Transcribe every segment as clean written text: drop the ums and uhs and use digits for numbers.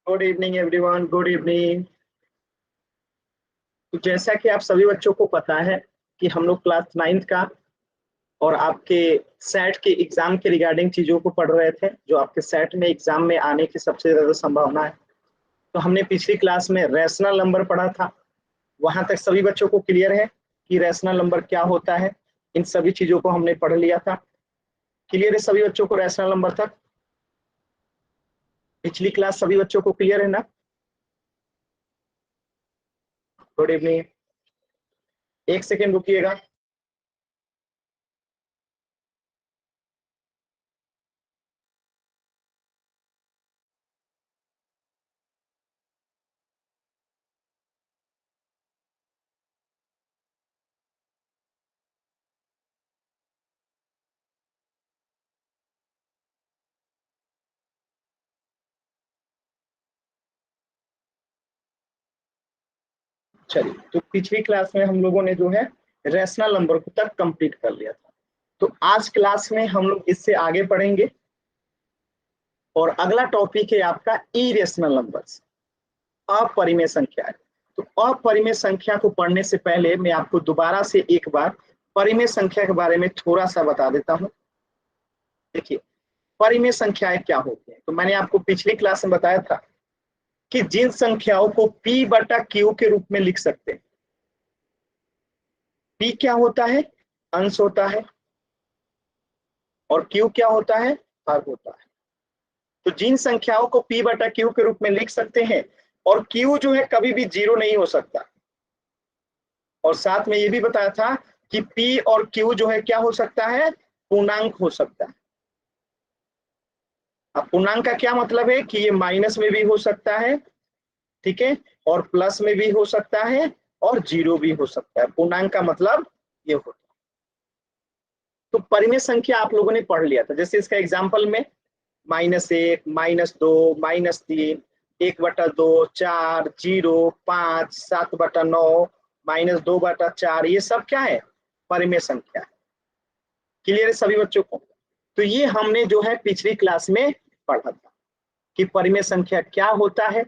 Good evening everyone, good evening. तो जैसा कि आप सभी बच्चों को पता है कि हम लोग क्लास 9th का और आपके सेट के एग्जाम के रिगार्डिंग चीजों को पढ़ रहे थे, जो आपके सेट में एग्जाम में आने की सबसे ज्यादा संभावना है। तो हमने पिछली क्लास में रैशनल नंबर पढ़ा था। वहां तक सभी बच्चों को क्लियर है कि रैशनल नंबर क्या होता है? इन सभी चीजों को हमने पढ़ लिया था। क्लियर है सभी बच्चों को रैशनल नंबर तक? पिछली क्लास सभी बच्चों को क्लियर है ना? Good evening. एक सेकेंड रुकिएगा। चलिए, तो पिछली क्लास में हम लोगों ने जो है रैशनल नंबर को तक कंप्लीट कर लिया था। तो आज क्लास में हम लोग इससे आगे पढ़ेंगे और अगला टॉपिक है आपका इरेशनल नंबर्स, अपरिमेय संख्या। तो अपरिमेय संख्या को पढ़ने से पहले मैं आपको दोबारा से एक बार परिमेय संख्या के बारे में थोड़ा सा बता देता हूँ। देखिए, परिमेय संख्याएं क्या होती है। तो मैंने आपको पिछली क्लास में बताया था कि जिन संख्याओं को P बटा Q के रूप में लिख सकते हैं। P क्या होता है? अंश होता है, और Q क्या होता है? भाग होता है। तो जिन संख्याओं को P बटा Q के रूप में लिख सकते हैं, और Q जो है कभी भी जीरो नहीं हो सकता। और साथ में ये भी बताया था कि P और Q जो है क्या हो सकता है? पूर्णांक हो सकता है। अब पूर्णांक का क्या मतलब है कि ये माइनस में भी हो सकता है, ठीक है, और प्लस में भी हो सकता है, और जीरो भी हो सकता है। पूर्णांक का मतलब ये होता है। तो परिमेय संख्या आप लोगों ने पढ़ लिया था। जैसे इसका एग्जाम्पल में -1, -2, -3, 1/2, 4, 0, 5, 7/9, -2/4, ये सब क्या है? परिमेय संख्या है। क्लियर है सभी बच्चों को? तो ये हमने जो है पिछली क्लास में पढ़ा था कि परिमेय संख्या क्या होता है,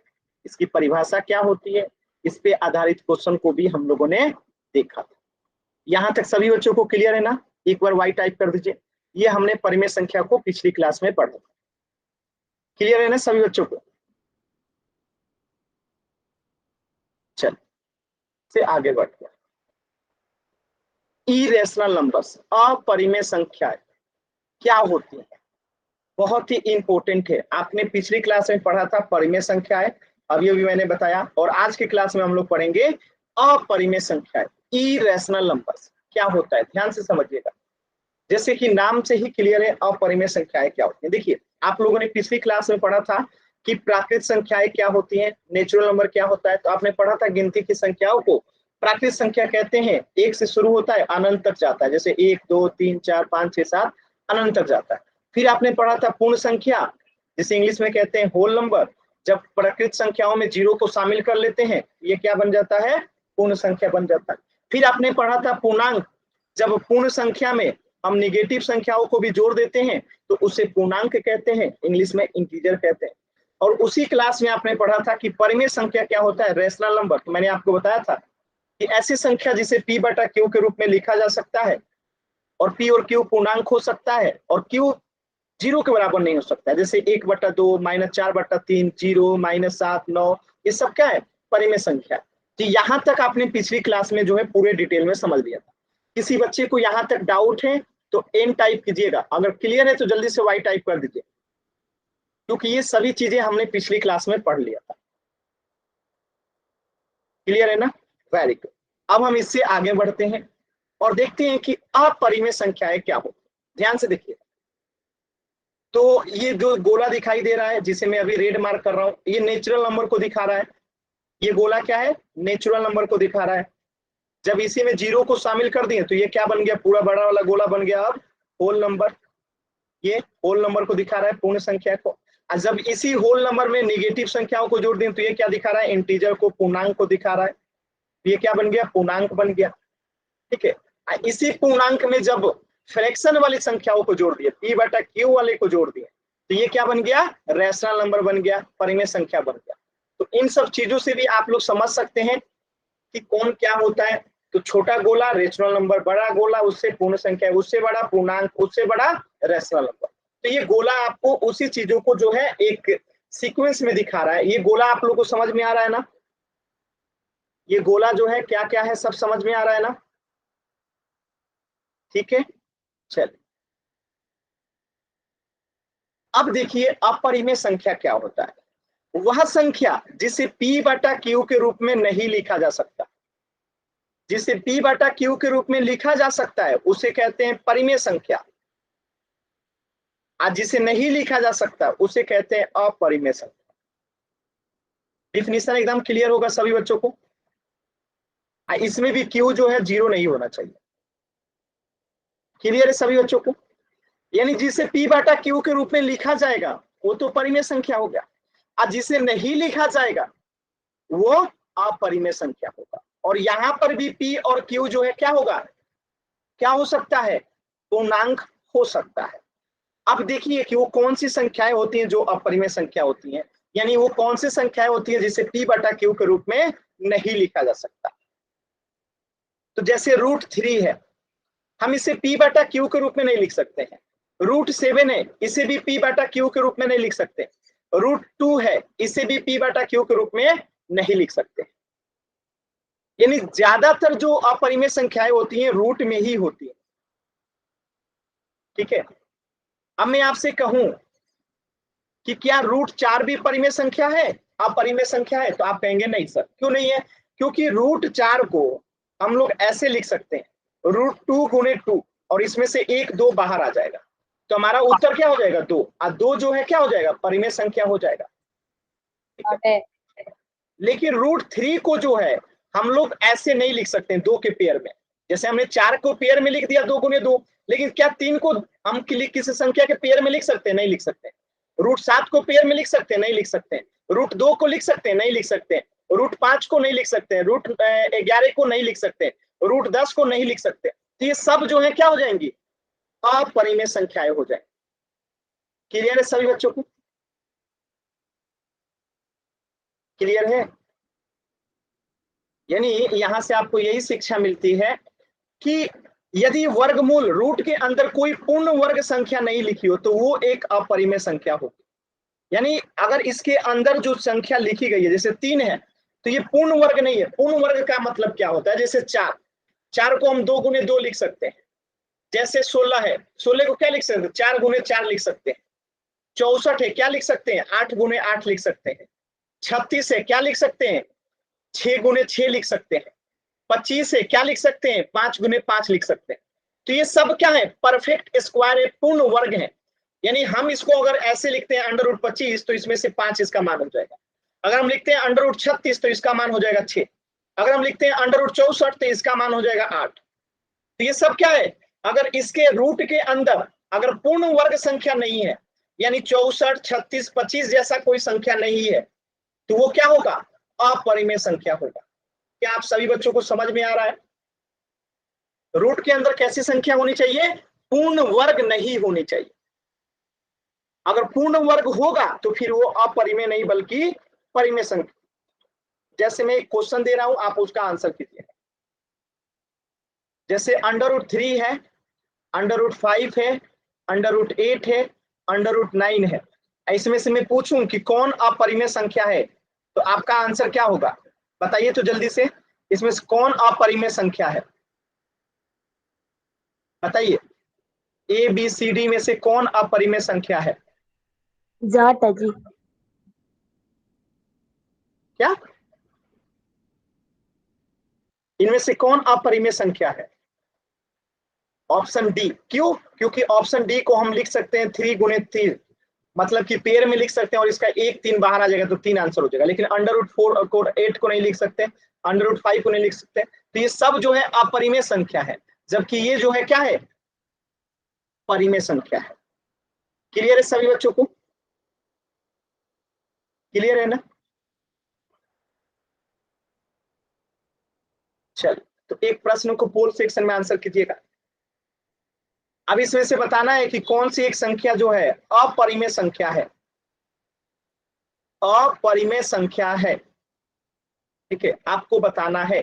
इसकी परिभाषा क्या होती है। इस पे आधारित क्वेश्चन को भी हम लोगों ने देखा था। यहाँ तक सभी बच्चों को क्लियर है ना? एक बार वाई टाइप कर दीजिए। ये हमने परिमेय संख्या को पिछली क्लास में पढ़ा था। क्लियर है ना सभी बच्चों को? चल से आगे बढ़ते हैं। इरेशनल नंबर्स, अपरिमेय संख्याएं क्या होती है? बहुत ही इंपॉर्टेंट है। आपने पिछली क्लास में पढ़ा था परिमेय संख्याएं, अभी अभी मैंने बताया, और आज की क्लास में हम लोग पढ़ेंगे अपरिमेय संख्याएं, इरेशनल नंबर्स क्या होता है। ध्यान से समझिएगा। जैसे कि नाम से ही क्लियर है अपरिमेय संख्याएं क्या होती है। देखिए, आप लोगों ने पिछली क्लास में पढ़ा था कि प्राकृत संख्याएं क्या होती हैं, नेचुरल नंबर क्या होता है। तो आपने पढ़ा था गिनती की संख्याओं को प्राकृत संख्या कहते हैं। एक से शुरू होता है, अनंत तक जाता है। जैसे 1, 2, 3, 4, 5, 6, 7 अनंत तक जाता है। फिर आपने पढ़ा था पूर्ण संख्या, जिसे इंग्लिश में कहते हैं होल नंबर। जब प्राकृत संख्याओं में जीरो को शामिल कर लेते हैं, ये क्या बन जाता है? पूर्ण संख्या बन जाता है। फिर आपने पढ़ा था पूर्णांक। जब पूर्ण संख्या में हम निगेटिव संख्याओं को भी जोड़ देते हैं तो उसे पूर्णांक कहते हैं, इंग्लिश में इंटीजर कहते हैं। और उसी क्लास में आपने पढ़ा था कि परिमेय संख्या क्या होता है, रैशनल नंबर। तो मैंने आपको बताया था कि ऐसी संख्या जिसे P बटा Q के रूप में लिखा जा सकता है, और P और Q पूर्णांक हो सकता है, और Q जीरो के बराबर नहीं हो सकता है। जैसे 1/2, -4/3, 0, -7, 9, ये सब क्या है? परिमेय संख्या। तो यहाँ तक आपने पिछली क्लास में जो है पूरे डिटेल में समझ लिया था। किसी बच्चे को यहाँ तक डाउट है तो N टाइप कीजिएगा, अगर क्लियर है तो जल्दी से Y टाइप कर दीजिए, क्योंकि ये सभी चीजें हमने पिछली क्लास में पढ़ लिया था। क्लियर है ना? Very good. अब हम इससे आगे बढ़ते हैं और देखते हैं कि अपरिमेय संख्याएं क्या हो। ध्यान से देखिए। तो ये जो गोला दिखाई दे रहा है, जिसे मैं अभी रेड मार्क कर रहा हूं, ये नेचुरल नंबर को दिखा रहा है। ये गोला क्या है? नेचुरल नंबर को दिखा रहा है। जब इसी में जीरो को शामिल कर दिए तो ये क्या बन गया? पूरा बड़ा वाला गोला बन गया अब होल नंबर। ये होल नंबर को दिखा रहा है, पूर्ण संख्या को। और जब इसी होल नंबर में निगेटिव संख्याओं को जोड़ दें तो ये क्या दिखा रहा है? इंटीजर को, पूर्णांक को दिखा रहा है। ये क्या बन गया? पूर्णांक बन गया। ठीक है। इसी पूर्णांक में जब फ्रैक्शन वाली संख्याओं को जोड़ दिए, P बटा Q वाले को जोड़ दिए, तो ये क्या बन गया, रैशनल नंबर बन गया, परिमेय संख्या बन गया। तो इन सब चीजों से भी आप लोग समझ सकते हैं कि कौन क्या होता है। तो छोटा गोला रेशनल नंबर, बड़ा गोला उससे पूर्ण संख्या उससे बड़ा, पूर्णांक उससे बड़ा, रैशनल नंबर। तो ये गोला आपको उसी चीजों को जो है एक सीक्वेंस में दिखा रहा है। ये गोला आप लोग को समझ में आ रहा है ना, ये गोला जो है क्या क्या है सब समझ में आ रहा है ना, ठीक है। चलिए अब देखिए अपरिमेय संख्या क्या होता है। वह संख्या जिसे P बटा Q के रूप में नहीं लिखा जा सकता, जिसे P बटा Q के रूप में लिखा जा सकता है उसे कहते हैं परिमेय संख्या, आज जिसे नहीं लिखा जा सकता उसे कहते हैं अपरिमेय संख्या। डिफिनीशन एकदम क्लियर होगा सभी बच्चों को। इसमें भी Q जो है 0 नहीं होना चाहिए। क्लियर है सभी बच्चों को। यानी जिसे P बटा Q के रूप में लिखा जाएगा वो तो परिमेय संख्या हो गया, और जिसे नहीं लिखा जाएगा वो अपरिमेय संख्या होगा। और यहां पर भी P और Q जो है क्या होगा, क्या हो सकता है, पूर्णांक हो सकता है। अब देखिए कि वो कौन सी संख्याएं होती हैं जो अपरिमेय संख्या होती हैं, यानी वो कौन सी संख्याएं होती हैं जिसे P बटा Q के रूप में नहीं लिखा जा सकता। तो जैसे √3 है, हम इसे P बटा Q के रूप में नहीं लिख सकते हैं। √7 है, इसे भी P बटा Q के रूप में नहीं लिख सकते। √2 है, इसे भी P बटा Q के रूप में नहीं लिख सकते। यानी ज्यादातर जो अपरिमेय संख्याएं होती हैं रूट में ही होती है, ठीक है। अब मैं आपसे कहूं कि क्या √4 भी परिमेय संख्या है, अपरिमेय संख्या है, तो आप कहेंगे नहीं सर। क्यों नहीं है, क्योंकि √4 को हम लोग ऐसे लिख सकते हैं √2 गुणे 2, और इसमें से 1 2 बाहर आ जाएगा, तो हमारा उत्तर क्या हो जाएगा 2, और 2 जो है क्या हो जाएगा, परिमेय संख्या हो जाएगा। लेकिन √3 को जो है हम लोग ऐसे नहीं लिख सकते 2 के पेयर में। जैसे हमने 4 को पेयर में लिख दिया 2 गुणे 2, लेकिन क्या 3 को हम किसी संख्या के पेयर में लिख सकते हैं, नहीं लिख सकते। √7 को पेयर में लिख सकते हैं, नहीं लिख सकते। √2 को लिख सकते हैं, नहीं लिख सकते। √5 को नहीं लिख सकते, √11 को नहीं लिख सकते, √10 को नहीं लिख सकते। तो ये सब जो है क्या हो जाएंगी, अपरिमेय संख्याएं हो जाएंगी। क्लियर है सभी बच्चों को, क्लियर है। यानी यहां से आपको यही शिक्षा मिलती है कि यदि वर्गमूल रूट के अंदर कोई पूर्ण वर्ग संख्या नहीं लिखी हो तो वो एक अपरिमेय संख्या होगी। यानी अगर इसके अंदर जो संख्या लिखी गई है जैसे 3 है तो ये पूर्ण वर्ग नहीं है। पूर्ण वर्ग का मतलब क्या होता है, जैसे 4, 4 को हम 2 गुणे 2 लिख सकते हैं। जैसे 16 है, 16 को क्या लिख सकते हैं, 4 गुणे 4 लिख सकते हैं। 64 है, क्या लिख सकते हैं, 8 गुणे 8 लिख सकते हैं। 36 है, क्या लिख सकते हैं, 6 गुणे 6 लिख सकते हैं। 25 है, क्या लिख सकते हैं, 5 गुने 5 लिख सकते हैं। तो ये सब क्या है, परफेक्ट स्क्वायर है, पूर्ण वर्ग है। यानी हम इसको अगर ऐसे लिखते हैं √25 तो इसमें से 5 इसका मान हो जाएगा। अगर हम लिखते हैं √36 तो इसका मान हो जाएगा 6। अगर हम लिखते हैं √64 तो इसका मान हो जाएगा 8। तो ये सब क्या है, अगर इसके रूट के अंदर अगर पूर्ण वर्ग संख्या नहीं है, यानी 64 36 25 जैसा कोई संख्या नहीं है, तो वो क्या होगा, अपरिमेय संख्या होगा। क्या आप सभी बच्चों को समझ में आ रहा है। रूट के अंदर कैसी संख्या होनी चाहिए, पूर्ण वर्ग नहीं होनी चाहिए। अगर पूर्ण वर्ग होगा तो फिर वो अपरिमेय नहीं बल्कि परिमेय संख्या। जैसे मैं एक क्वेश्चन दे रहा हूं, आप उसका आंसर कीजिए। जैसे √3 है, √5 है, √8 है, √9 है। इसमें से मैं पूछूं कि कौन अपरिमेय संख्या है, तो आपका आंसर क्या होगा, बताइए तो जल्दी से। इसमें से कौन अपरिमेय संख्या है, बताइए। ABCD में से कौन अपरिमेय संख्या है, जाट है जी। क्या इनमें से कौन अपरिमेय संख्या है, ऑप्शन डी। क्यों, क्योंकि ऑप्शन डी को हम लिख सकते हैं 3 गुणे 3, मतलब कि पेयर में लिख सकते हैं और इसका 1 3 बाहर आ जाएगा तो 3 आंसर हो जाएगा। लेकिन √4 को 8 को नहीं लिख सकते, √5 को नहीं लिख सकते। तो ये सब जो है अपरिमेय संख्या है, जबकि ये जो है क्या है, परिमेय संख्या है। क्लियर है सभी बच्चों को, क्लियर है ना। चल तो एक प्रश्न को पोल सेक्शन में आंसर कीजिएगा। अब इसमें से बताना है कि कौन सी एक संख्या जो है अपरिमेय संख्या है, अपरिमेय संख्या है। ठीक है, आपको बताना है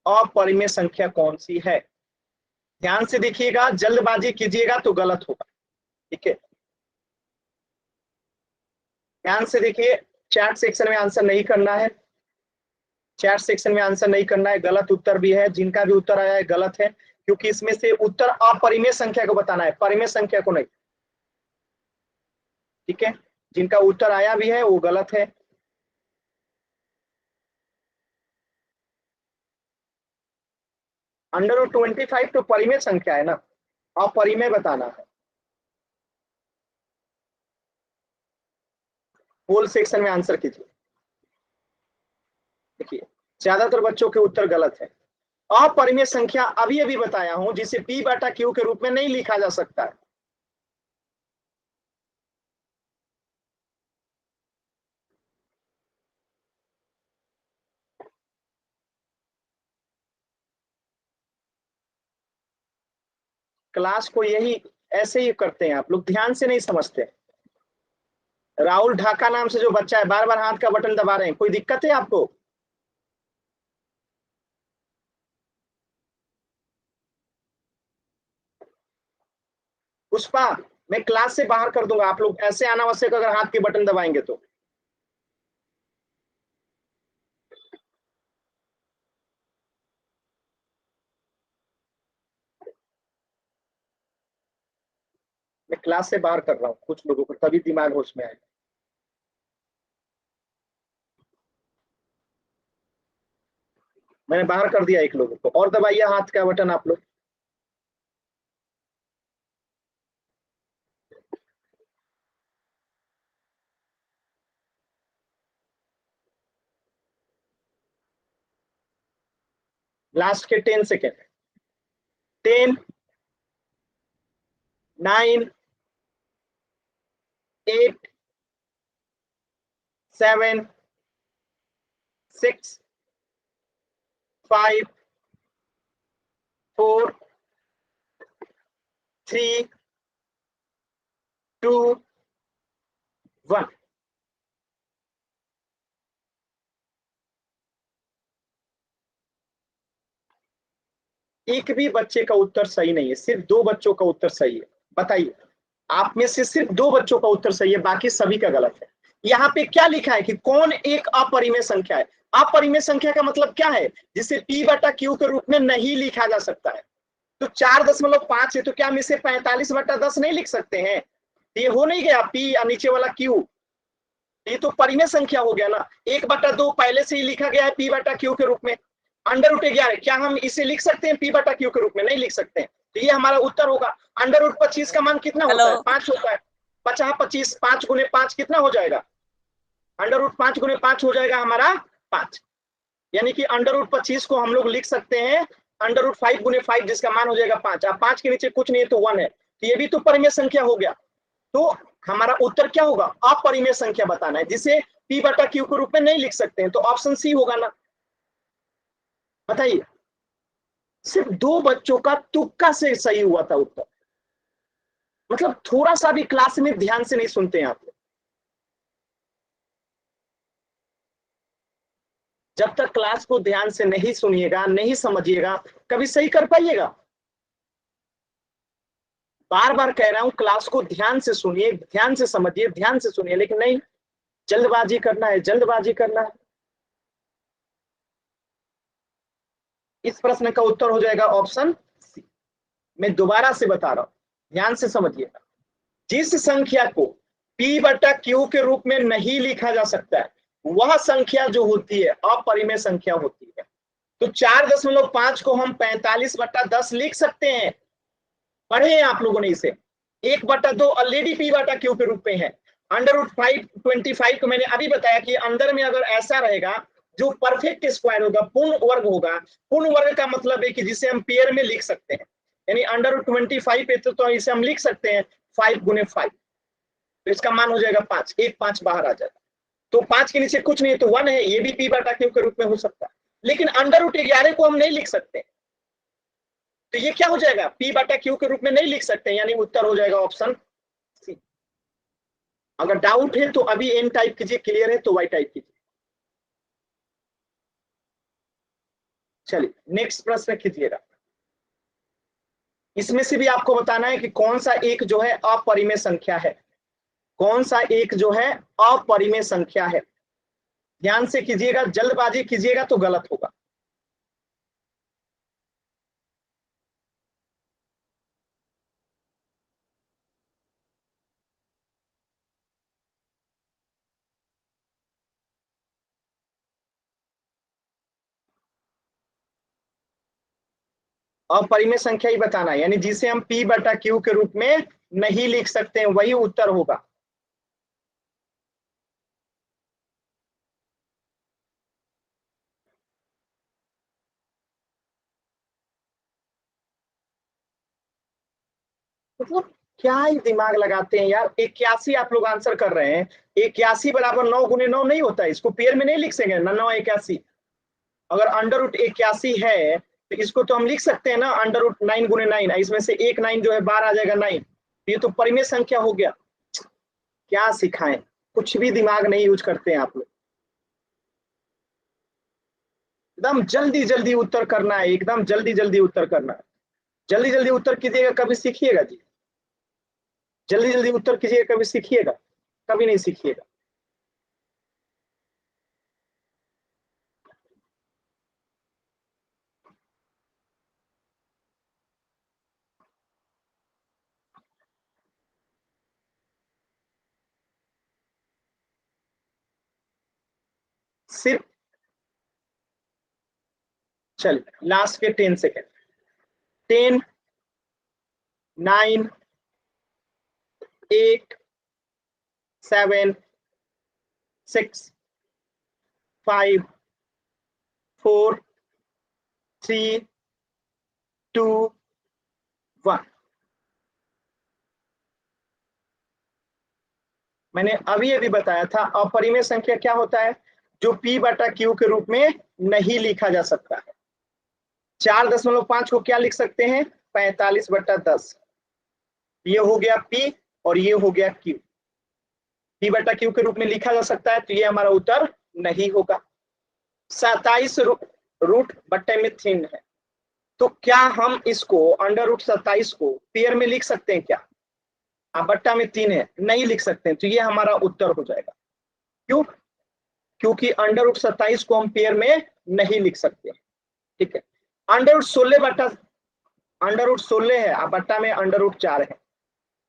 अपरिमेय संख्या कौन सी है। ध्यान से देखिएगा, जल्दबाजी कीजिएगा तो गलत होगा। ठीक है, ध्यान से देखिए, चैट सेक्शन में आंसर नहीं करना है, चैट सेक्शन में आंसर नहीं करना है। गलत उत्तर भी है, जिनका भी उत्तर आया है गलत है, क्योंकि इसमें से उत्तर अपरिमेय संख्या को बताना है, परिमेय संख्या को नहीं। ठीक है, जिनका उत्तर आया भी है वो गलत है। √25 तो परिमेय संख्या है ना, अपरिमेय बताना है। होल सेक्शन में आंसर कीजिए। देखिए, ज्यादातर बच्चों के उत्तर गलत है। अपरिमेय संख्या अभी अभी बताया हूं, जिसे P/Q के रूप में नहीं लिखा जा सकता है। क्लास को यही ऐसे ही करते हैं आप लोग, ध्यान से नहीं समझते। राहुल ढाका नाम से जो बच्चा है बार बार हाथ का बटन दबा रहे हैं, कोई दिक्कत है आपको? पुष्पा, मैं क्लास से बाहर कर दूंगा आप लोग ऐसे अनावश्यक अगर हाथ के बटन दबाएंगे तो। मैं क्लास से बाहर कर रहा हूँ कुछ लोगों को, तभी दिमाग होश में आएगा। मैंने बाहर कर दिया एक लोगों को, और दबाइए हाथ का बटन आप लोग। लास्ट के 10 सेकेंड। 10, 9, 8, 7, 6, 5, 4, 3, 2, 1। एक भी बच्चे का उत्तर सही नहीं है, सिर्फ 2 बच्चों का उत्तर सही है। बताइए, आप में से सिर्फ 2 बच्चों का उत्तर सही है, बाकी सभी का गलत है। यहाँ पे क्या लिखा है कि कौन एक अपरिमेय संख्या है। अपरिमेय संख्या का मतलब क्या है? जिसे P/Q के रूप में नहीं लिखा जा सकता है। तो 4.5 है, तो क्या हम इसे 45/10 नहीं लिख सकते हैं? ये हो नहीं गया P और नीचे वाला Q, ये तो परिमेय संख्या हो गया ना। 1/2 पहले से ही लिखा गया है P/Q के रूप में। √11 क्या हम इसे लिख सकते हैं P/Q के रूप में? नहीं लिख सकते हैं, तो ये हमारा उत्तर होगा। √25 का मान कितना होता है? 5 होता है। 50 25, 5 गुने 5 कितना हो जाएगा? √5 गुने 5 हो जाएगा हमारा 5। यानी कि √25 को हम लोग लिख सकते हैं √5 गुने 5, जिसका मान हो जाएगा 5। अब 5 के नीचे कुछ नहीं है तो 1 है, तो ये भी तो परिमेय संख्या हो गया। तो हमारा उत्तर क्या होगा? अपरिमेय संख्या बताना है, जिसे P/Q के रूप में नहीं लिख सकते हैं, तो ऑप्शन सी होगा ना। बताइए, सिर्फ 2 बच्चों का तुक्का से सही हुआ था उत्तर। मतलब थोड़ा सा भी क्लास में ध्यान से नहीं सुनते हैं आप। जब तक क्लास को ध्यान से नहीं सुनिएगा, नहीं समझिएगा, कभी सही कर पाइएगा? बार बार कह रहा हूं, क्लास को ध्यान से सुनिए, ध्यान से समझिए, ध्यान से सुनिए, लेकिन नहीं, जल्दबाजी करना है, जल्दबाजी करना है। इस प्रश्न का उत्तर हो जाएगा ऑप्शन सी। मैं दोबारा से बता रहा हूं, ध्यान से समझिएगा। जिस संख्या को P/Q के रूप में नहीं लिखा जा सकता है, वह संख्या जो होती है अपरिमेय संख्या होती है। तो 4.5 को हम 45/10 लिख सकते हैं। पढ़े हैं आप लोगों ने इसे? 1/2 ऑलरेडी P/Q के रूप में है। √525 को मैंने अभी बताया कि अंदर में अगर ऐसा रहेगा जो परफेक्ट स्क्वायर होगा, पूर्ण वर्ग होगा। पूर्ण वर्ग का मतलब है कि जिसे हम पेयर में लिख सकते हैं, यानी √25 है तो इसे हम लिख सकते हैं 5 गुने 5, तो इसका मान हो जाएगा 5। 1 5 बाहर आ जाएगा, तो 5 के नीचे कुछ नहीं है तो 1 है, ये भी P/Q के रूप में हो सकता है। लेकिन √11 को हम नहीं लिख सकते। तो ये क्या हो जाएगा, पी बटा क्यू के रूप में नहीं लिख सकते, यानी उत्तर हो जाएगा ऑप्शन सी। अगर डाउट है तो अभी एन टाइप कीजिए, क्लियर है तो वाई टाइप कीजिए। चलिए नेक्स्ट प्रश्न कीजिएगा। इसमें से भी आपको बताना है कि कौन सा एक जो है अपरिमेय संख्या है, कौन सा एक जो है अपरिमेय संख्या है। ध्यान से कीजिएगा, जल्दबाजी कीजिएगा तो गलत होगा। अपरिमेय संख्या ही बताना है, यानी जिसे हम पी बटा क्यू के रूप में नहीं लिख सकते हैं, वही उत्तर होगा। मतलब क्या ही दिमाग लगाते हैं यार। 81 आप लोग आंसर कर रहे हैं, 81 बराबर 9 गुने 9 नहीं होता है, इसको पेयर में नहीं लिख सकेंगे ना, 9 81। अगर अंडर रूट 81 है तो इसको तो हम लिख सकते हैं ना, अंडर रूट 9 गुने 9, इसमें से एक 9 जो है बाहर आ जाएगा 9, ये तो परिमेय संख्या हो गया। क्या सिखाएं, कुछ भी दिमाग नहीं यूज करते हैं आप लोग। एकदम जल्दी जल्दी उत्तर करना है, एकदम जल्दी जल्दी उत्तर करना है। जल्दी जल्दी उत्तर कीजिएगा कभी सीखिएगा जी, जल्दी जल्दी उत्तर कीजिएगा कभी सीखिएगा, कभी नहीं सीखिएगा। सिर्फ चल लास्ट के 10 सेकेंड, 10, 9, 8, 7, 6, 5, 4, 3, 2, 1। मैंने अभी अभी बताया था अपरिमेय संख्या क्या होता है, जो पी बटा क्यू के रूप में नहीं लिखा जा सकता है। 4.5 को क्या लिख सकते हैं, 45/10। ये हो गया पी और ये हो गया क्यू, पी बटा क्यू के रूप में लिखा जा सकता है, तो ये हमारा उत्तर नहीं होगा। 27 रूट बट्टे में 3 है, तो क्या हम इसको अंडर रूट 27 को पेयर में लिख सकते हैं क्या। बट्टा में 3 है, नहीं लिख सकते हैं, तो ये हमारा उत्तर हो जाएगा। क्यों, क्योंकि अंडर रूट 27 को हम पेयर में नहीं लिख सकते। ठीक है, अंडर रूट 16 बट्टा, अंडर रूट 16 है, बट्टा में अंडर रूट 4 है,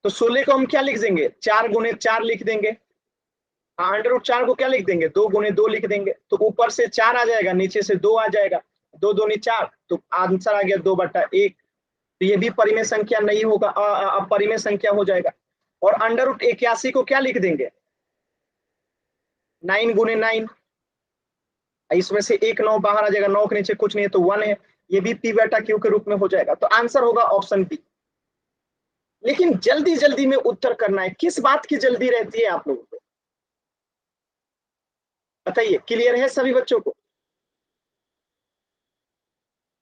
तो 16 को हम क्या लिख देंगे, 4 गुने 4 लिख देंगे। अंडर रूट 4 को क्या लिख देंगे, 2 गुने 2 लिख देंगे, तो ऊपर से 4 आ जाएगा, नीचे से 2 आ जाएगा, 2 दूनी 4, तो आंसर आ गया 2/1। तो ये भी परिमेय संख्या नहीं होगा, अपरिमेय संख्या हो जाएगा। और अंडर रूट 81 को क्या लिख देंगे, 9 गुने 9, इसमें से एक 9 बाहर आ जाएगा, 9 के नीचे कुछ नहीं है तो 1 है, ये भी पी बेटा क्यू के रूप में हो जाएगा, तो आंसर होगा ऑप्शन बी। लेकिन जल्दी जल्दी में उत्तर करना है, किस बात की जल्दी रहती है आप लोगों को, बताइए, क्लियर है सभी बच्चों को।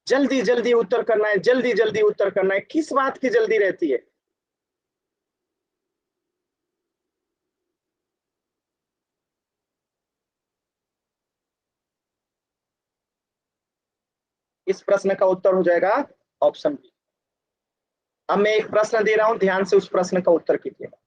जल्दी जल्दी उत्तर करना है, जल्दी जल्दी उत्तर करना है, किस बात की जल्दी रहती है। इस प्रश्न का उत्तर हो जाएगा ऑप्शन बी। अब मैं एक प्रश्न दे रहा हूं, ध्यान से उस प्रश्न का उत्तर कीजिएगा।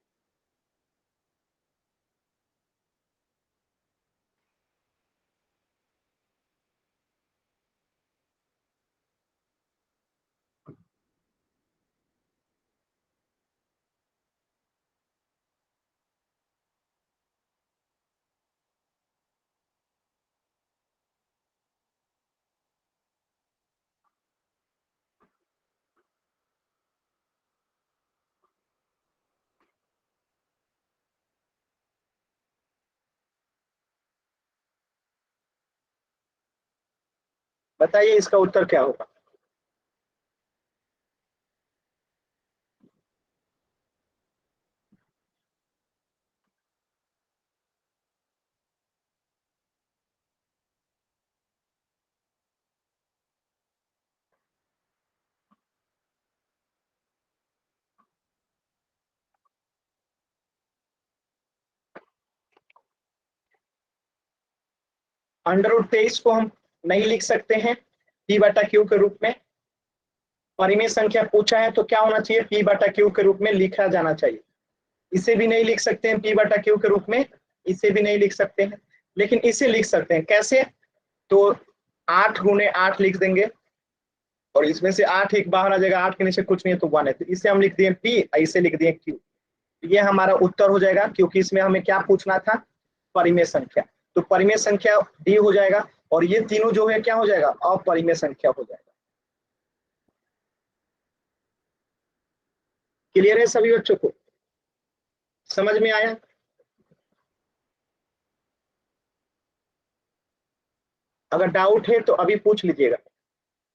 बताइए इसका उत्तर क्या होगा। √23 को हम नहीं लिख सकते हैं P/Q के रूप में। परिमेय संख्या पूछा है तो क्या होना चाहिए, P/Q के रूप में लिखा जाना चाहिए। इसे भी नहीं लिख सकते हैं P/Q के रूप में, इसे भी नहीं लिख सकते हैं, लेकिन इसे लिख सकते हैं। कैसे, तो 8 × 8 लिख देंगे और इसमें से 8 एक बाहर आ जाएगा, 8 के नीचे कुछ नहीं है तो 1 है, तो इसे हम लिख दिए P, इसे लिख दिए Q। ये हमारा उत्तर हो जाएगा, क्योंकि इसमें हमें क्या पूछना था, परिमेय संख्या। तो परिमेय संख्या D हो जाएगा, और ये तीनों जो है क्या हो जाएगा, अपरिमेय संख्या हो जाएगा। क्लियर है सभी बच्चों को, समझ में आया? अगर डाउट है तो अभी पूछ लीजिएगा,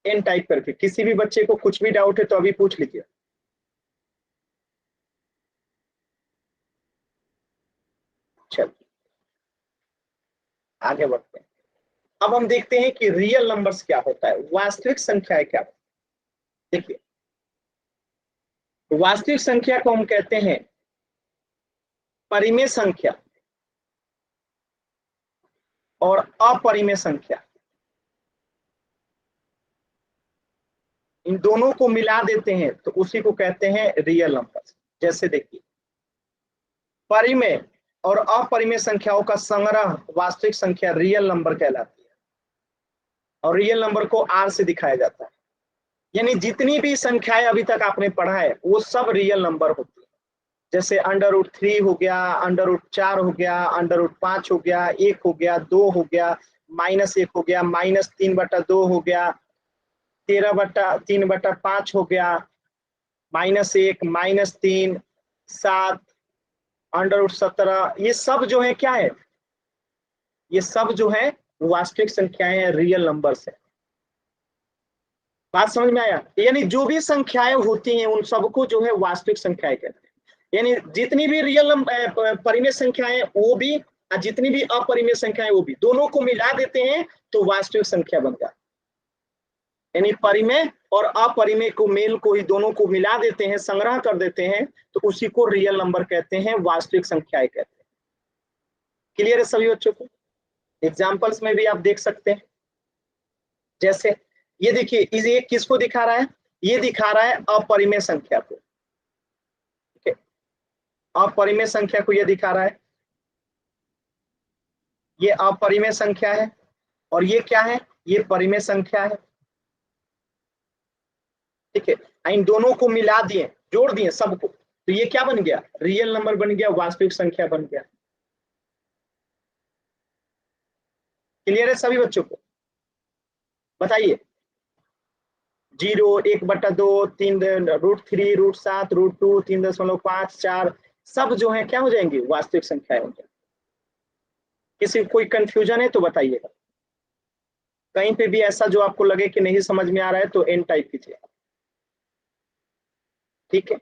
एन टाइप करके। किसी भी बच्चे को कुछ भी डाउट है तो अभी पूछ लीजिए। चल आगे बढ़ते हैं। अब हम देखते हैं कि रियल नंबर्स क्या होता है, वास्तविक संख्या क्या होता है। देखिए, वास्तविक संख्या को हम कहते हैं परिमेय संख्या और अपरिमेय संख्या। इन दोनों को मिला देते हैं तो उसी को कहते हैं रियल नंबर्स। जैसे देखिए, परिमेय और अपरिमेय संख्याओं का संग्रह वास्तविक संख्या रियल नंबर कहलाती है, और रियल नंबर को R से दिखाया जाता है। यानी जितनी भी संख्याएं अभी तक आपने पढ़ा है वो सब रियल नंबर होती है। जैसे √3 हो गया, √4 हो गया, √5 हो गया, 1 हो गया, 2 हो गया, -1 हो गया, -3/2 हो गया, 13/3/5 हो गया, -1, -3, 7, √17। ये सब जो है क्या है, ये सब जो है वास्तविक संख्याएं हैं, रियल नंबर्स है। बात समझ में आया? यानी जो भी संख्याएं होती हैं उन सबको जो है वास्तविक संख्याएं कहते हैं। यानी जितनी भी रियल परिमेय संख्याएं वो भी, और जितनी भी अपरिमेय संख्याएं वो भी, दोनों को मिला देते हैं तो वास्तविक संख्या बन जाती है। यानी परिमेय और अपरिमेय को, मेल को ही दोनों को मिला देते हैं, संग्रह कर देते हैं, तो उसी को रियल नंबर कहते हैं, वास्तविक संख्याएं कहते हैं। क्लियर है सभी बच्चों को? एग्जाम्पल्स में भी आप देख सकते हैं। जैसे ये देखिए, ये किसको दिखा रहा है, ये दिखा रहा है अपरिमेय संख्या को। ठीक है, अपरिमेय संख्या को ये दिखा रहा है, ये अपरिमेय संख्या है, और ये क्या है, ये परिमेय संख्या है। ठीक है, इन दोनों को मिला दिए, जोड़ दिए सबको, तो ये क्या बन गया, रियल नंबर बन गया, वास्तविक संख्या बन गया। क्लियर है सभी बच्चों को? बताइए। 0, 1/2, 3, √3, √7, √2, 3.5, 4, सब जो है क्या हो जाएंगे, वास्तविक संख्याएं हो जाएंगी। किसी कोई कंफ्यूजन है तो बताइएगा। कहीं पे भी ऐसा जो आपको लगे कि नहीं समझ में आ रहा है तो एन टाइप कीजिए। ठीक है,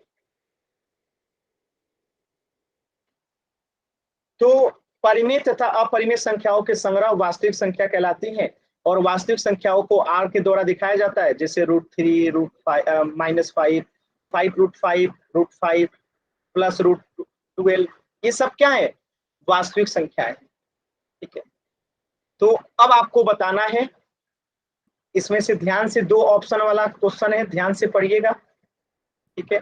तो परिमेय तथा अपरिमेय संख्याओं के संग्रह वास्तविक संख्या कहलाती हैं, और वास्तविक संख्याओं को R के द्वारा दिखाया जाता है, जैसे √3, -5, 5 √5 +√12, ये सब क्या है, वास्तविक संख्या है। ठीक है, तो अब आपको बताना है, इसमें से ध्यान से 2 ऑप्शन वाला क्वेश्चन है, ध्यान से पढ़िएगा। ठीक है,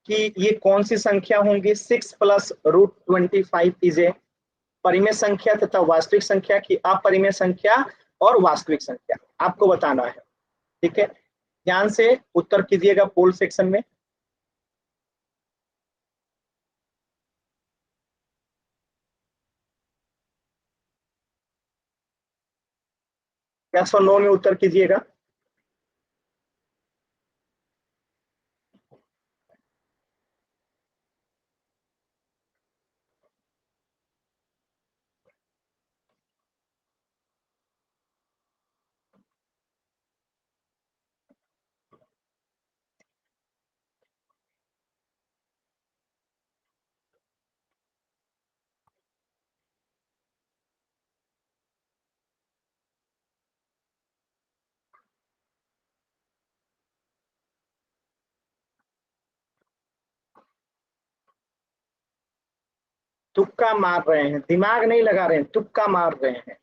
कि ये कौन सी संख्या होंगी, 6 + √25 इज ए परिमेय संख्या तथा वास्तविक संख्या की अपरिमेय संख्या और वास्तविक संख्या, आपको बताना है। ठीक है, ध्यान से उत्तर कीजिएगा पोल सेक्शन में। 109 में उत्तर कीजिएगा। तुक्का मार रहे हैं, दिमाग नहीं लगा रहे हैं, तुक्का मार रहे हैं।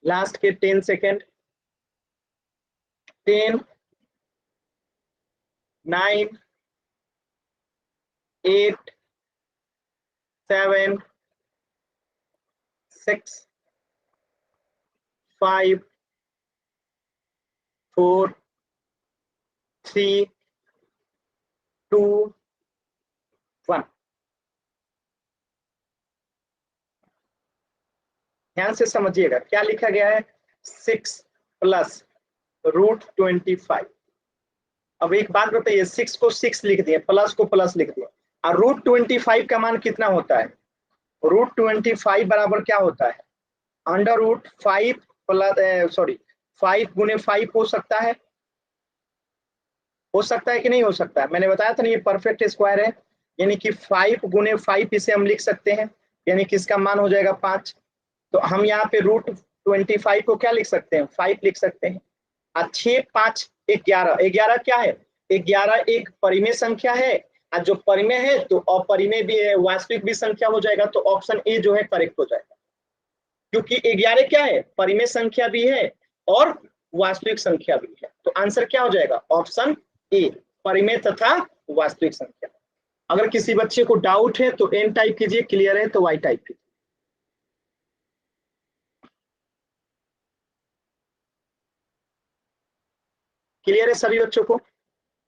लास्ट के 10 सेकेंड। 10, 9, 8, 7, 6, 5, 4, 3, 2, 1। ध्यान से समझिएगा क्या लिखा गया है, 6 प्लस √25। अब एक बात बताइए, 6 को 6 लिख दिए, प्लस को प्लस लिख दिए, और √25 का मान कितना होता है? √25 बराबर क्या होता है? √5 प्लस 5 गुने 5 हो सकता है कि नहीं हो सकता है? मैंने बताया था ना, ये परफेक्ट स्क्वायर है, यानी कि 5 गुने 5 इसे हम लिख सकते हैं, यानी कि इसका मान हो जाएगा 5। तो हम यहाँ पे √25 को क्या लिख सकते हैं? 5 लिख सकते हैं। 6, 5, 11। 11 क्या है? 11 एक परिमेय संख्या है, और जो परिमेय है तो अपरिमेय भी है, वास्तविक भी संख्या हो जाएगा। तो ऑप्शन ए जो है करेक्ट हो जाएगा, क्योंकि 11 क्या है? परिमेय संख्या भी है और वास्तविक संख्या भी है। तो आंसर क्या हो जाएगा? ऑप्शन ए, परिमेय तथा वास्तविक संख्या। अगर किसी बच्चे को डाउट है तो एन टाइप कीजिए, क्लियर है तो वाई टाइप कीजिए। क्लियर है सभी बच्चों को?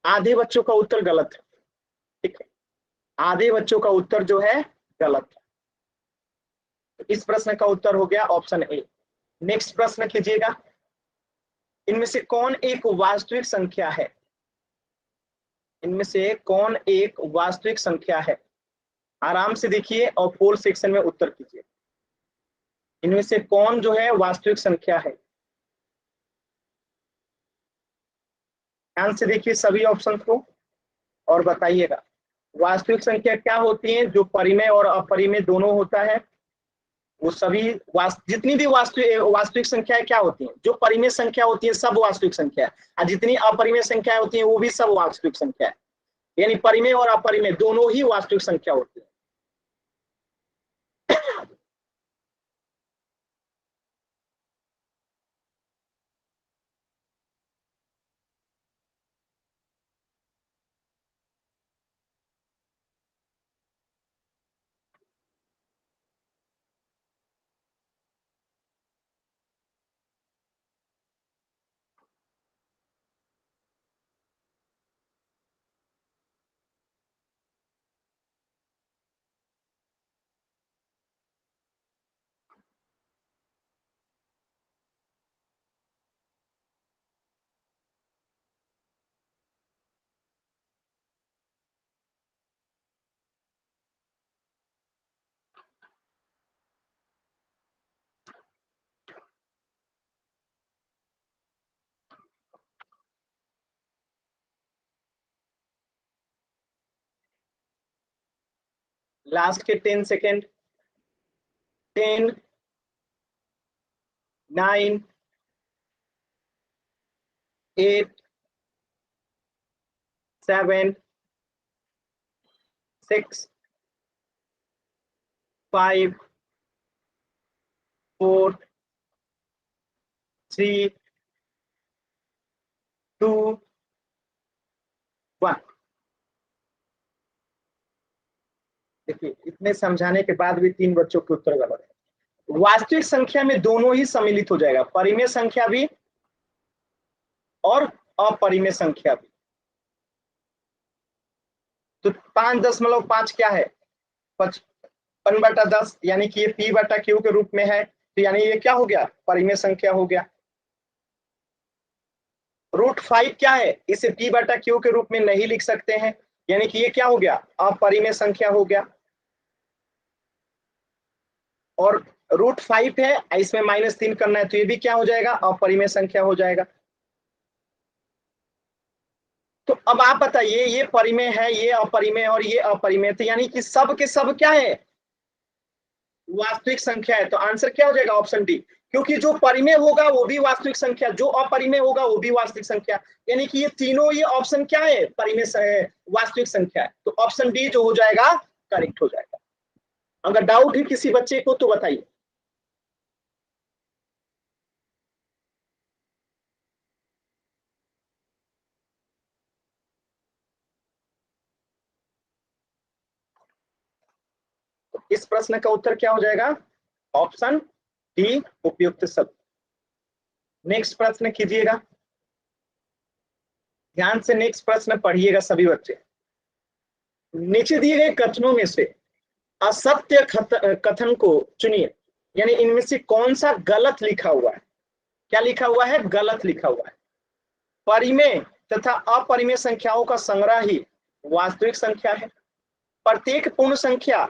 आधे बच्चों का उत्तर गलत है, ठीक है, आधे बच्चों का उत्तर जो है गलत है। तो इस प्रश्न का उत्तर हो गया ऑप्शन ए। नेक्स्ट प्रश्न कीजिएगा, इनमें से कौन एक वास्तविक संख्या है? इनमें से कौन एक वास्तविक संख्या है? आराम से देखिए और पोल सेक्शन में उत्तर कीजिए। इनमें से कौन जो है वास्तविक संख्या है? ध्यान से देखिए सभी ऑप्शन को और बताइएगा। वास्तविक संख्या क्या होती है? जो परिमेय और अपरिमेय दोनों होता है, वो सभी जितनी भी वास्तविक संख्याएं क्या होती हैं? जो परिमेय संख्या होती है सब वास्तविक संख्या है, और जितनी अपरिमेय संख्याएं होती हैं वो भी सब वास्तविक संख्या है। यानी परिमेय और अपरिमेय दोनों ही वास्तविक संख्या होती है। लास्ट के 10 सेकेंड। 10, 9, 8, 7, 6, 5, 4, 3, 2, 1। देखिए इतने समझाने के बाद भी 3 बच्चों के उत्तर गलत है। वास्तविक संख्या में दोनों ही सम्मिलित हो जाएगा, परिमेय संख्या भी और अपरिमेय संख्या भी। तो 5.5 क्या है? 55/10, यानी कि ये p/q के रूप में है, तो यानी ये क्या हो गया? परिमेय संख्या हो गया। √5 क्या है? इसे p/q के रूप में नहीं लिख सकते हैं, यानी कि ये क्या हो गया? अपरिमेय संख्या हो गया। और √5 है, इसमें -3 करना है, तो ये भी क्या हो जाएगा? अपरिमेय संख्या हो जाएगा। तो अब आप बताइए, ये परिमेय है, ये अपरिमेय और ये अपरिमेय, तो यानी कि सब के सब क्या है? वास्तविक संख्या है। तो आंसर क्या हो जाएगा? ऑप्शन डी, क्योंकि जो परिमेय होगा वो भी वास्तविक संख्या, जो अपरिमेय होगा वो भी वास्तविक संख्या, यानी कि ये तीनों ये ऑप्शन क्या है? परिमेय वास्तविक संख्या है। तो ऑप्शन डी जो हो जाएगा करेक्ट हो जाएगा। अगर डाउट है किसी बच्चे को तो बताइए। इस प्रश्न का उत्तर क्या हो जाएगा? ऑप्शन डी उपयुक्त शब्द। नेक्स्ट प्रश्न कीजिएगा, ध्यान से नेक्स्ट प्रश्न पढ़िएगा सभी बच्चे। नीचे दिए गए कथनों में से असत्य कथन को चुनिए, यानी इनमें से कौन सा गलत लिखा हुआ है? क्या लिखा हुआ है? गलत लिखा हुआ है। परिमेय तथा अपरिमेय संख्याओं का संग्रह ही वास्तविक संख्या है। प्रत्येक पूर्ण संख्या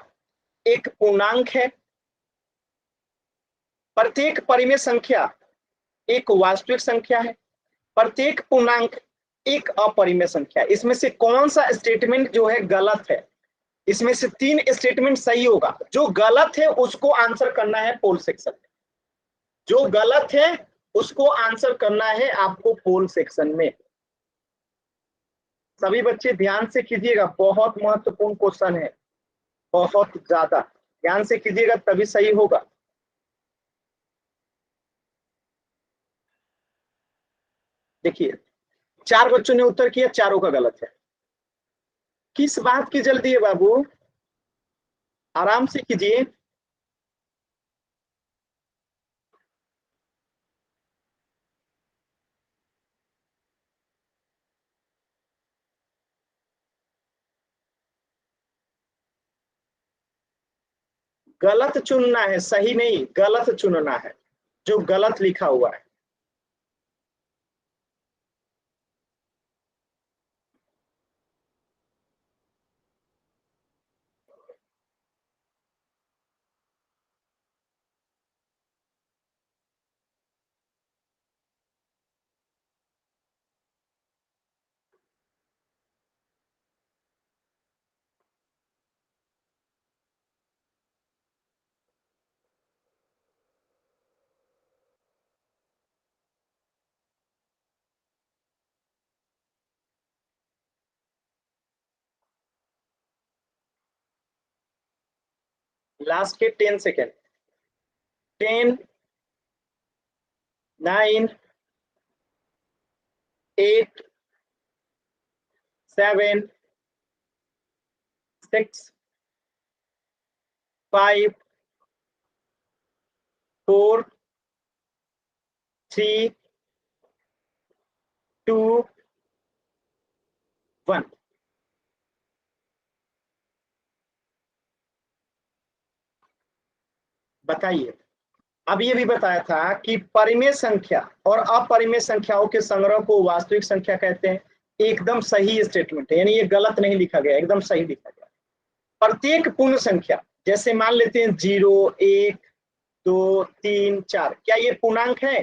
एक पूर्णांक है। प्रत्येक परिमेय संख्या एक वास्तविक संख्या है। प्रत्येक पूर्णांक एक अपरिमेय संख्या है। इसमें से कौन सा स्टेटमेंट जो है गलत है? इसमें से 3 स्टेटमेंट सही होगा। जो गलत है उसको आंसर करना है पोल सेक्शन में। जो गलत है उसको आंसर करना है आपको पोल सेक्शन में। सभी बच्चे ध्यान से कीजिएगा, बहुत महत्वपूर्ण क्वेश्चन है, बहुत ज्यादा ध्यान से कीजिएगा तभी सही होगा। देखिए 4 बच्चों ने उत्तर किया, चारों का गलत है। किस बात की जल्दी है बाबू? आराम से कीजिए। गलत चुनना है, सही नहीं, गलत चुनना है जो गलत लिखा हुआ है। लास्ट के 10 सेकेंड। 10, 9, 8, 7, 6, 5, 4, 3, 2, 1। बताइए, अब ये भी बताया था कि परिमेय संख्या और अपरिमेय संख्याओं के संग्रह को वास्तविक संख्या कहते हैं। एकदम सही स्टेटमेंट है, यानी ये गलत नहीं लिखा गया, एकदम सही लिखा गया। प्रत्येक पूर्ण संख्या, जैसे मान लेते हैं 0, 1, 2, 3, 4, क्या ये पूर्णांक है?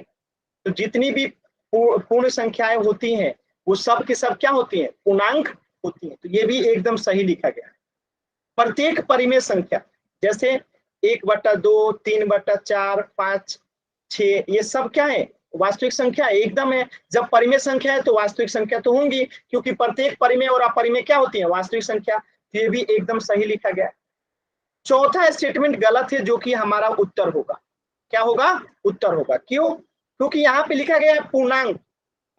तो जितनी भी पूर्ण संख्याएं होती हैं वो सब की सब क्या होती हैं? पूर्णांक होती हैं। तो ये भी एकदम सही लिखा गया है। प्रत्येक परिमेय संख्या, जैसे 1/2, 3/4, 5, 6, ये सब क्या है? वास्तविक संख्या एकदम है। जब परिमेय संख्या है तो वास्तविक संख्या तो होंगी, क्योंकि प्रत्येक परिमेय और अपरिमेय क्या होती है? वास्तविक संख्या। तो ये भी एकदम सही लिखा गया। चौथा स्टेटमेंट गलत है, जो कि हमारा उत्तर होगा। क्या होगा? उत्तर होगा। क्यों? क्योंकि यहाँ पे लिखा गया है पूर्णांक।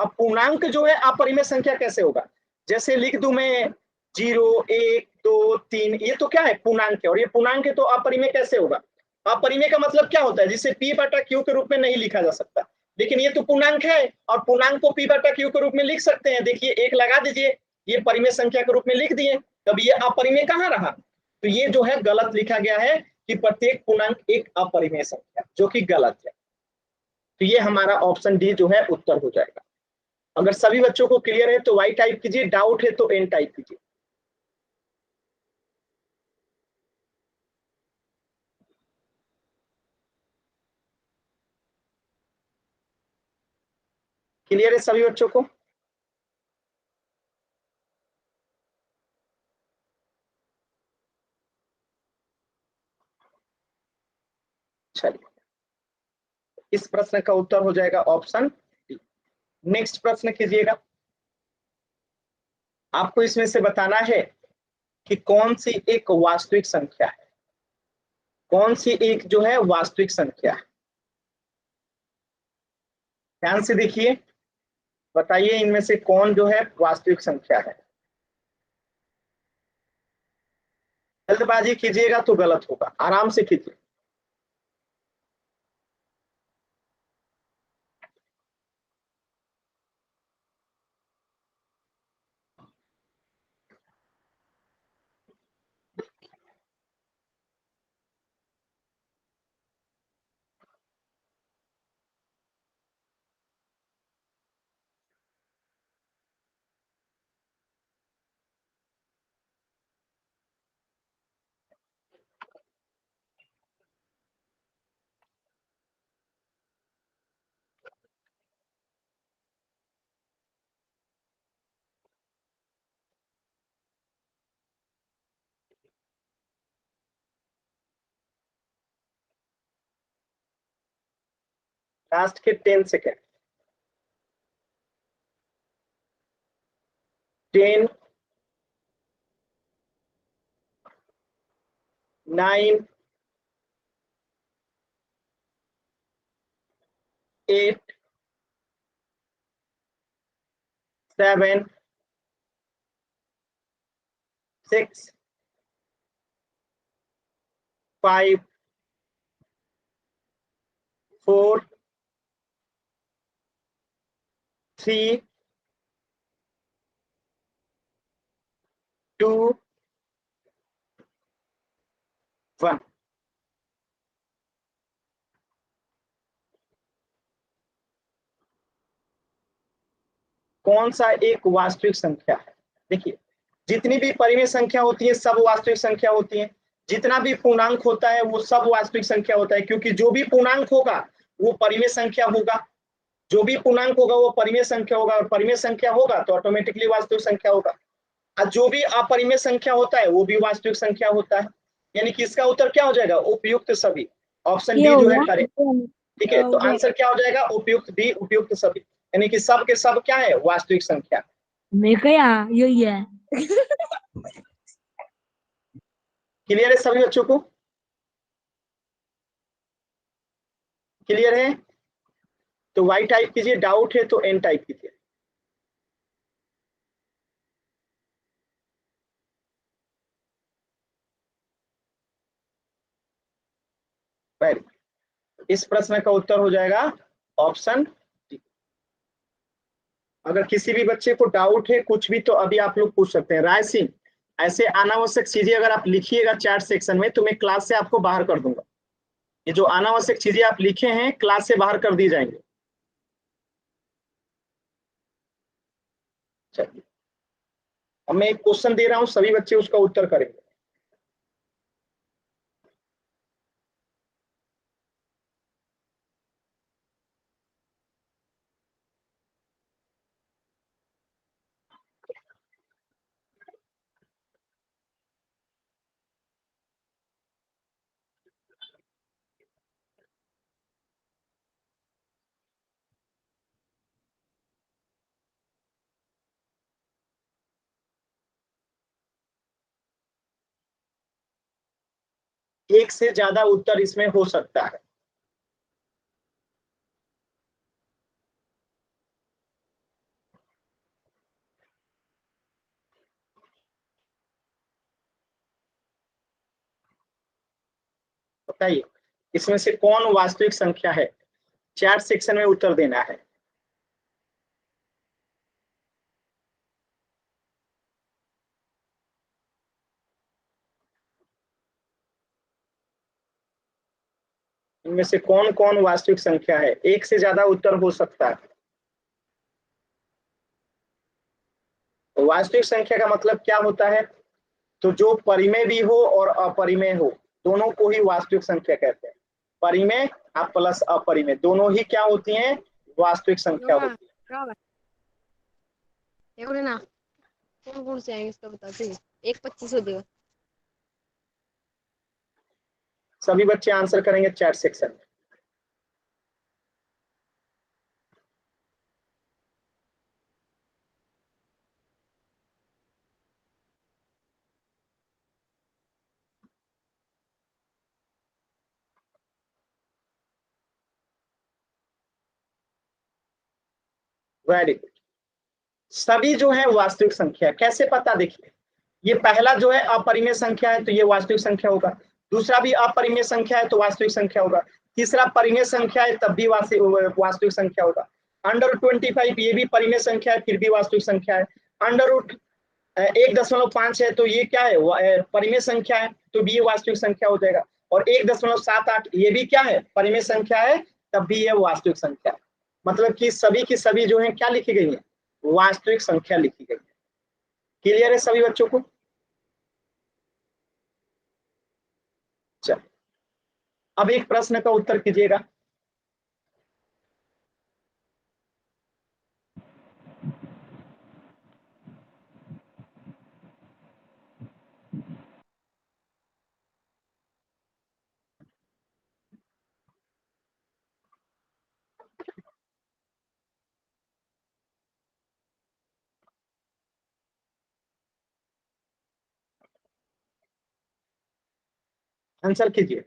अब पूर्णांक जो है अपरिमेय संख्या कैसे होगा? जैसे लिख दूं मैं 0, 1, 2, 3, ये तो क्या है? पूर्णांक है। और ये पूर्णांक है तो अपरिमेय कैसे होगा? अपरिमेय का मतलब क्या होता है? जिसे P/Q के रूप में नहीं लिखा जा सकता, लेकिन ये तो पूर्णांक है और पूर्णांक को P/Q के रूप में लिख सकते हैं। देखिए 1 लगा दीजिए, ये परिमेय संख्या के रूप में लिख दिए, तब ये अपरिमेय कहाँ रहा? तो ये जो है गलत लिखा गया है कि प्रत्येक पूर्णांक एक अपरिमेय संख्या, जो कि गलत है। तो ये हमारा ऑप्शन डी जो है उत्तर हो जाएगा। अगर सभी बच्चों को क्लियर है तो वाई टाइप कीजिए, डाउट है तो एन टाइप कीजिए। क्लियर है सभी बच्चों को? चलिए, इस प्रश्न का उत्तर हो जाएगा ऑप्शन डी। नेक्स्ट प्रश्न कीजिएगा। आपको इसमें से बताना है कि कौन सी एक वास्तविक संख्या है, कौन सी एक जो है वास्तविक संख्या है। ध्यान से देखिए, बताइए इनमें से कौन जो है वास्तविक संख्या है। जल्दबाजी कीजिएगा तो गलत होगा, आराम से कीजिए। लास्ट के 10 सेकेंड। 10, 9, 8, 7, 6, 5, 4, 3, 2, 1। कौन सा एक वास्तविक संख्या है? देखिए, जितनी भी परिमेय संख्या होती है सब वास्तविक संख्या होती है, जितना भी पूर्णांक होता है वो सब वास्तविक संख्या होता है, क्योंकि जो भी पूर्णांक होगा वो परिमेय संख्या होगा, जो भी पूर्णांक होगा वो परिमेय संख्या होगा, और परिमेय संख्या होगा तो ऑटोमेटिकली वास्तविक संख्या होगा। और जो भी अपरिमेय संख्या होता है वो भी वास्तविक संख्या होता है। यानी कि इसका उत्तर क्या हो जाएगा? उपयुक्त सभी। ऑप्शन ये डी हो जो है गया। करेक्ट। ठीक है, हो तो गया। आंसर क्या हो जाएगा? उपयुक्त डी, उपयुक्त सभी। यानी कि सब के सब क्या है? वास्तविक संख्या। मैं क्या यही है। क्लियर है सभी बच्चों को? क्लियर है? तो वाई टाइप कीजिए, डाउट है तो एन टाइप कीजिए। वेरी, इस प्रश्न का उत्तर हो जाएगा ऑप्शन डी। अगर किसी भी बच्चे को डाउट है कुछ भी तो अभी आप लोग पूछ सकते हैं। राय सिंह, ऐसे अनावश्यक चीजें अगर आप लिखिएगा चैट सेक्शन में तो मैं क्लास से आपको बाहर कर दूंगा। ये जो अनावश्यक चीजें आप लिखे हैं क्लास से बाहर कर दी जाएंगे। चलिए, अब मैं एक क्वेश्चन दे रहा हूं, सभी बच्चे उसका उत्तर करेंगे। एक से ज्यादा उत्तर इसमें हो सकता है। बताइए, इसमें से कौन वास्तविक संख्या है? चैट सेक्शन में उत्तर देना है। इनमें से कौन कौन वास्तविक संख्या है? एक से ज्यादा उत्तर हो सकता है। तो वास्तविक संख्या का मतलब क्या होता है? तो जो परिमेय भी हो और अपरिमेय हो दोनों को ही वास्तविक संख्या कहते हैं। परिमेय आप प्लस अपरिमेय दोनों ही क्या होती हैं? वास्तविक संख्या योगा होती है। योगा एवढे ना कौन कौन से आएंगे इसका बताते हैं। एक 25 हो देगा। सभी बच्चे आंसर करेंगे चैट सेक्शन में। Very good. सभी जो है वास्तविक संख्या कैसे पता? देखिए, ये पहला जो है अपरिमेय संख्या है तो ये वास्तविक संख्या होगा, दूसरा भी अपरिमेय संख्या है तो वास्तविक संख्या होगा, तीसरा परिमेय संख्या है तब भी वास्तविक संख्या होगा, √25 ये भी परिमेय संख्या है फिर भी वास्तविक संख्या है, √1.5 है तो ये क्या है, परिमेय संख्या है तो भी ये वास्तविक संख्या हो जाएगा, और 1.78 ये भी क्या है, परिमेय संख्या है तब भी ये वास्तविक संख्या है। मतलब कि सभी की सभी जो है क्या लिखी गई है, वास्तविक संख्या लिखी गई है। क्लियर है सभी बच्चों को? चल अब एक प्रश्न का उत्तर कीजिएगा। आंसर कीजिए।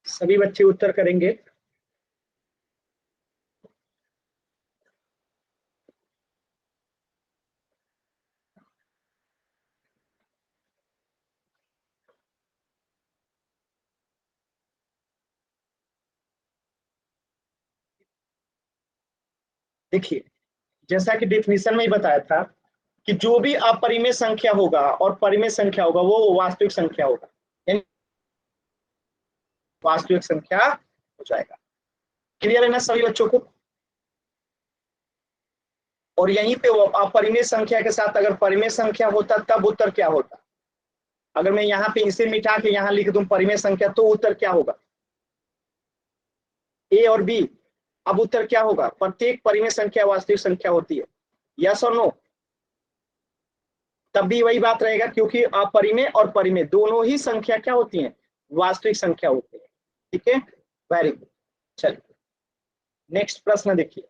सभी बच्चे उत्तर करेंगे। देखिए जैसा कि डेफिनेशन में ही बताया था कि जो भी अपरिमेय संख्या होगा और परिमेय संख्या होगा वो वास्तविक संख्या होगा, यानी वास्तविक संख्या हो जाएगा। क्लियर है ना सभी बच्चों को? और यहीं पे वो अपरिमेय संख्या के साथ अगर परिमेय संख्या होता तब उत्तर क्या होता? अगर मैं यहाँ पे इसे मिटा के यहाँ लिख दूं परिमेय संख्या तो उत्तर क्या होगा? ए और बी। अब उत्तर क्या होगा? प्रत्येक परिमेय संख्या वास्तविक संख्या होती है, यस और नो? तब भी वही बात रहेगा क्योंकि अपरिमेय और परिमेय दोनों ही संख्या क्या होती हैं, वास्तविक संख्या होती है। ठीक है, वेरी गुड। चलिए नेक्स्ट प्रश्न देखिए।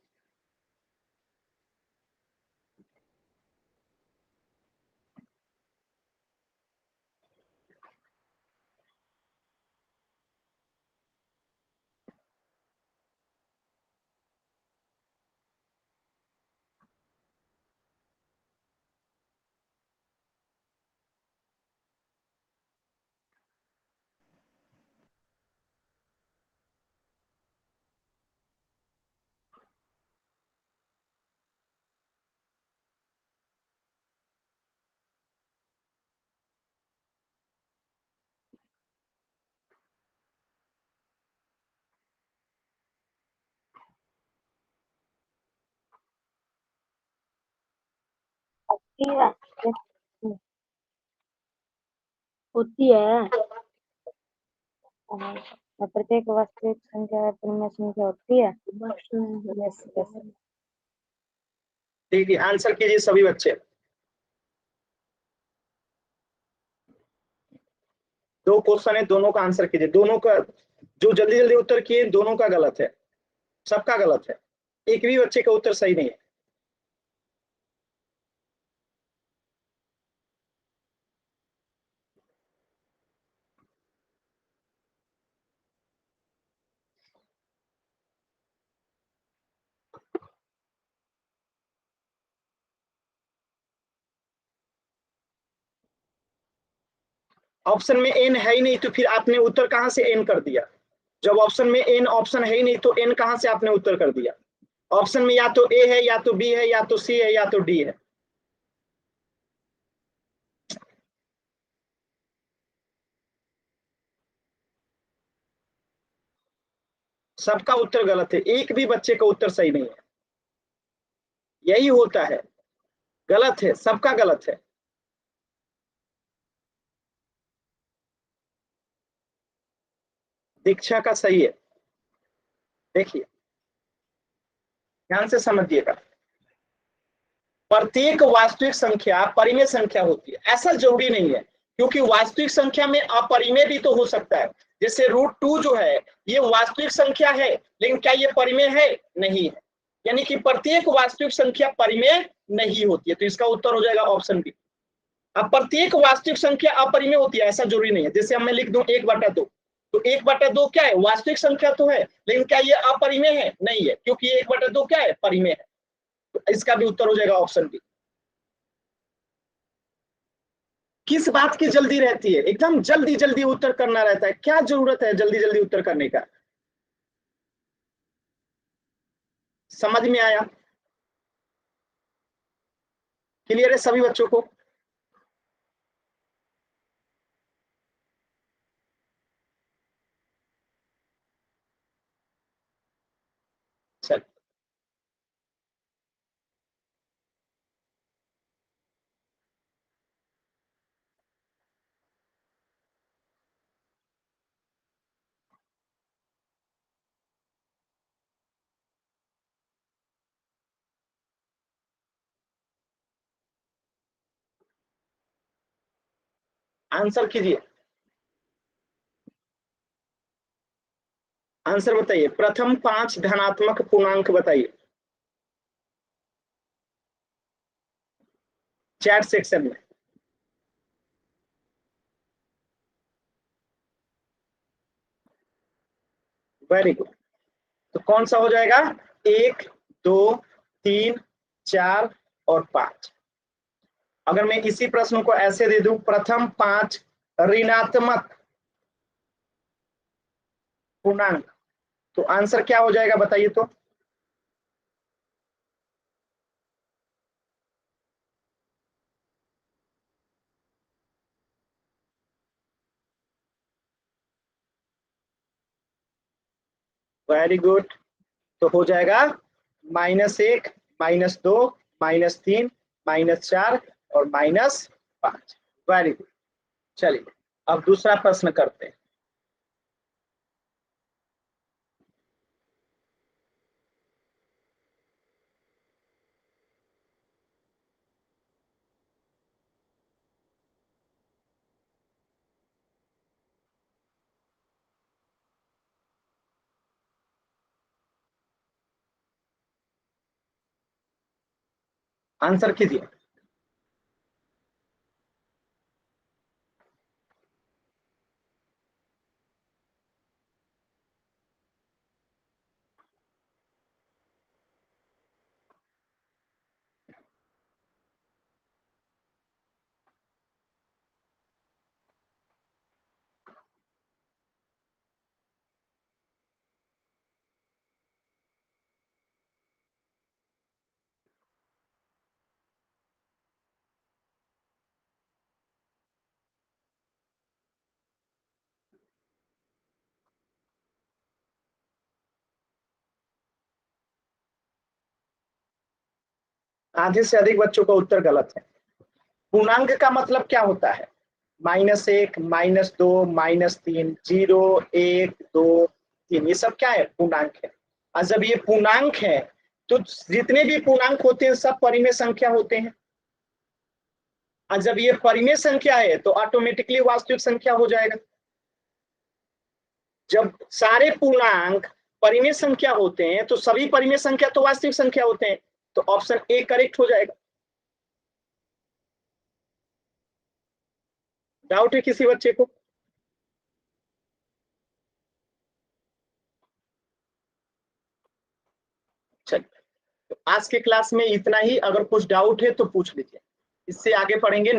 होती है। प्रत्येक वास्तविक संख्या परिमेय संख्या होती है। Yes yes. देखिए आंसर कीजिए सभी बच्चे। दो क्वेश्चन है, दोनों का आंसर कीजिए। दोनों का जो जल्दी जल्दी उत्तर किए दोनों का गलत है, सबका गलत है, एक भी बच्चे का उत्तर सही नहीं है। ऑप्शन में एन है ही नहीं तो फिर आपने उत्तर कहां से एन कर दिया? जब ऑप्शन में एन ऑप्शन है ही नहीं तो एन कहां से आपने उत्तर कर दिया? ऑप्शन में या तो ए है या तो बी है या तो सी है या तो डी है। सबका उत्तर गलत है, एक भी बच्चे का उत्तर सही नहीं है। यही होता है, गलत है, सबका गलत है। दीक्षा का सही है। देखिए ध्यान से समझिएगा, प्रत्येक वास्तविक संख्या परिमेय संख्या होती है ऐसा जरूरी नहीं है, क्योंकि वास्तविक संख्या में अपरिमेय भी तो हो सकता है। जैसे √2 जो है ये वास्तविक संख्या है, लेकिन क्या ये परिमेय है? नहीं है। यानी कि प्रत्येक वास्तविक संख्या परिमेय नहीं होती है, तो इसका उत्तर हो जाएगा ऑप्शन बी। अब प्रत्येक वास्तविक संख्या अपरिमेय होती है ऐसा जरूरी नहीं है। जैसे अब मैं लिख दूं 1/2, तो 1/2 क्या है? वास्तविक संख्या तो है, लेकिन क्या ये अपरिमेय है? नहीं है, क्योंकि 1/2 क्या है? परिमेय है। तो इसका भी उत्तर हो जाएगा ऑप्शन बी। किस बात की जल्दी रहती है? एकदम जल्दी जल्दी उत्तर करना रहता है। क्या जरूरत है जल्दी जल्दी उत्तर करने का? समझ में आया? क्लियर है सभी बच्चों को? चल आंसर कीजिए, आंसर बताइए। प्रथम 5 धनात्मक पूर्णांक बताइए चैट सेक्शन में। Very good. तो कौन सा हो जाएगा? 1, 2, 3, 4 और 5। अगर मैं इसी प्रश्न को ऐसे दे दूं, प्रथम 5 ऋणात्मक पूर्णांक, तो आंसर क्या हो जाएगा बताइए तो? Very good. तो हो जाएगा -1, -2, -3, -4 और -5। Very good. चलिए अब दूसरा प्रश्न करते हैं। आंसर कीजिए। आधे से अधिक बच्चों का उत्तर गलत है। पूर्णांक का मतलब क्या होता है? -1, -2, -3, 0, 1, 2, 3, ये सब क्या है? पूर्णांक है। और जब ये पूर्णांक है तो जितने भी पूर्णांक होते हैं सब परिमेय संख्या होते हैं। और जब ये परिमेय संख्या है तो ऑटोमेटिकली वास्तविक संख्या हो जाएगा। जब सारे पूर्णांक परिमेय संख्या होते हैं तो सभी परिमेय संख्या तो वास्तविक संख्या होते हैं। तो ऑप्शन ए करेक्ट हो जाएगा। डाउट है किसी बच्चे को? चलिए तो आज के क्लास में इतना ही। अगर कुछ डाउट है तो पूछ लीजिए, इससे आगे पढ़ेंगे।